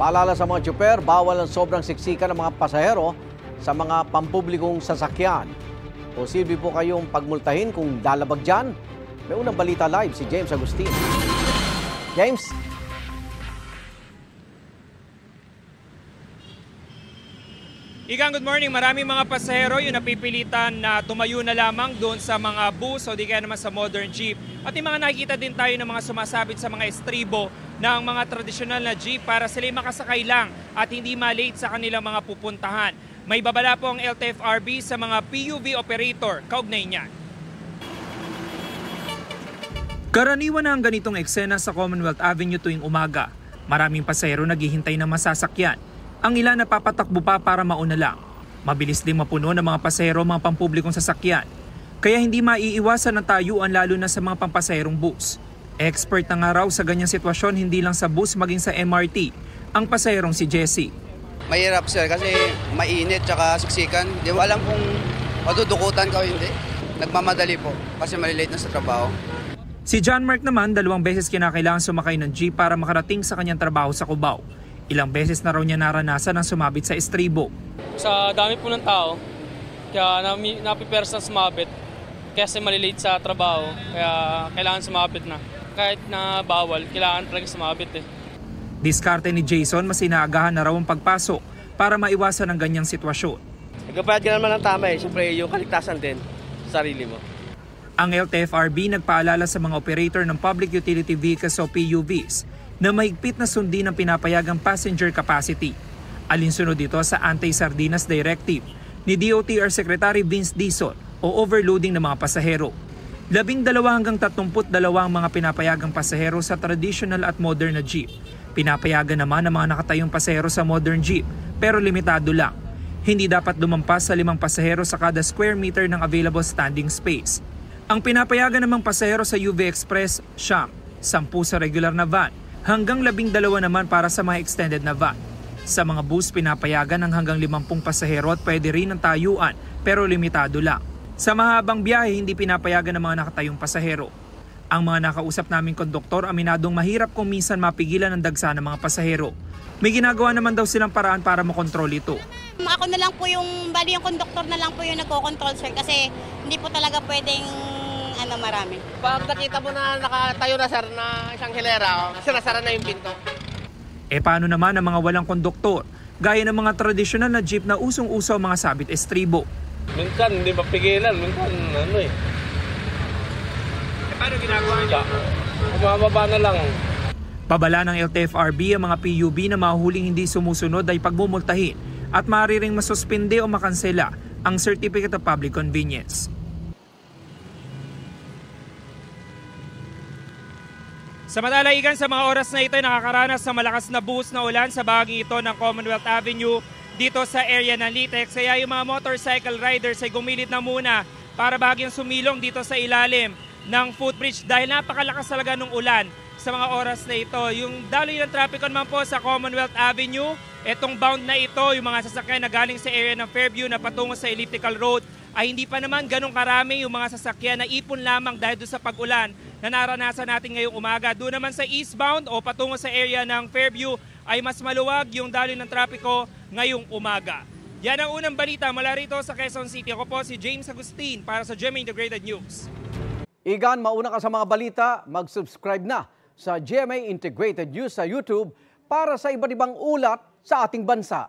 Paalala sa mga tsuper, bawal ang sobrang siksikan ng mga pasahero sa mga pampublikong sasakyan. Posible po kayong pagmultahin kung dalabag dyan. May unang balita live si James Agustin. James? Igang, good morning. Maraming mga pasahero yung napipilitan na tumayo na lamang doon sa mga bus o di kaya naman sa modern jeep. At yung mga nakikita din tayo ng mga sumasabit sa mga estribo ng mga tradisyonal na jeep para sila makasakay lang at hindi malate sa kanilang mga pupuntahan. May babala po ang LTFRB sa mga PUV operator. Kaugnay niyan. Karaniwan na ang ganitong eksena sa Commonwealth Avenue tuwing umaga. Maraming pasahero naghihintay ng masasakyan. Ang ilan napapatakbo pa para mauna lang. Mabilis ding mapuno ng mga pasahero mga pampublikong sasakyan. Kaya hindi maiiwasan ang tayuan lalo na sa mga pampasaherong bus. Expert na nga raw sa ganyang sitwasyon hindi lang sa bus maging sa MRT ang pasaherong si Jessie. Mahirap sir kasi mainit tsaka siksikan. Di mo alam kung madudukutan ka o hindi. Nagmamadali po kasi malilate na sa trabaho. Si John Mark naman 2 beses kinakailangan sumakay ng jeep para makarating sa kanyang trabaho sa Cubao. Ilang beses na raw niya naranasan ang sumabit sa estribo. Sa dami po ng tao, kaya napipersa na sumabit kasi malilate sa trabaho, kaya kailangan sumabit na. Kahit na bawal, kailangan talaga sumabit eh. Diskarte ni Jason, mas inaagahan na raw ang pagpasok para maiwasan ang ganyang sitwasyon. Nagpapayad ka naman ng tama eh, siyempre yung kaligtasan din sa sarili mo. Ang LTFRB nagpaalala sa mga operator ng Public Utility Vehicles o PUVs na mahigpit na sundin ang pinapayagang passenger capacity. Alinsunod dito sa Anti-Sardinas Directive ni DOTR Secretary Vince Dizon o overloading ng mga pasahero. 12 hanggang 32 ang mga pinapayagang pasahero sa traditional at modern na jeep. Pinapayagan naman ang mga nakatayong pasahero sa modern jeep pero limitado lang. Hindi dapat lumampas sa 5 pasahero sa kada square meter ng available standing space. Ang pinapayagan namang pasahero sa UV Express, 10 sa regular na van, hanggang 12 naman para sa mga extended na van. Sa mga bus, pinapayagan ng hanggang 50 pasahero at pwede rin ng tayuan pero limitado lang. Sa mahabang biyahe, hindi pinapayagan ng mga nakatayong pasahero. Ang mga nakausap naming konduktor aminadong mahirap kung minsan mapigilan ang dagsa ng mga pasahero. May ginagawa naman daw silang paraan para makontrol ito. Ako na lang po yung konduktor na lang po yung nagko-control sir kasi hindi po talaga pwedeng marami. Pag nakita mo na nakatayo na sir na isang hilera, sinasara na yung pinto. Paano naman ang mga walang konduktor? Gaya ng mga tradisyonal na jeep na usong-uso ang mga sabit estribo. Minsan hindi mapigilan, minsan Paano ginagawa niyo? Bumababa na lang. Pabala ng LTFRB ang mga PUV na mahuhuling hindi sumusunod ay pagmumultahin at maaaring masuspinde o makansela ang Certificate of Public Convenience. Sa madalaigan sa mga oras na ito ay nakakaranas ng malakas na buhos na ulan sa bahagi ito ng Commonwealth Avenue dito sa area ng Litex. Kaya yung mga motorcycle riders ay gumilit na muna para bahagyang sumilong dito sa ilalim ng footbridge dahil napakalakas talaga ng ulan sa mga oras na ito. Yung daloy ng trapiko naman po sa Commonwealth Avenue, itong bound na ito, yung mga sasakyan na galing sa area ng Fairview na patungo sa Elliptical Road, ay hindi pa naman ganun karami yung mga sasakyan na ipon lamang dahil doon sa pag-ulan na naranasan natin ngayong umaga. Doon naman sa eastbound o patungo sa area ng Fairview ay mas maluwag yung daloy ng trapiko ngayong umaga. Yan ang unang balita mula rito sa Quezon City. Ako po si James Agustin para sa GMA Integrated News. Igan, mauna ka sa mga balita, mag-subscribe na sa GMA Integrated News sa YouTube para sa iba't ibang ulat sa ating bansa.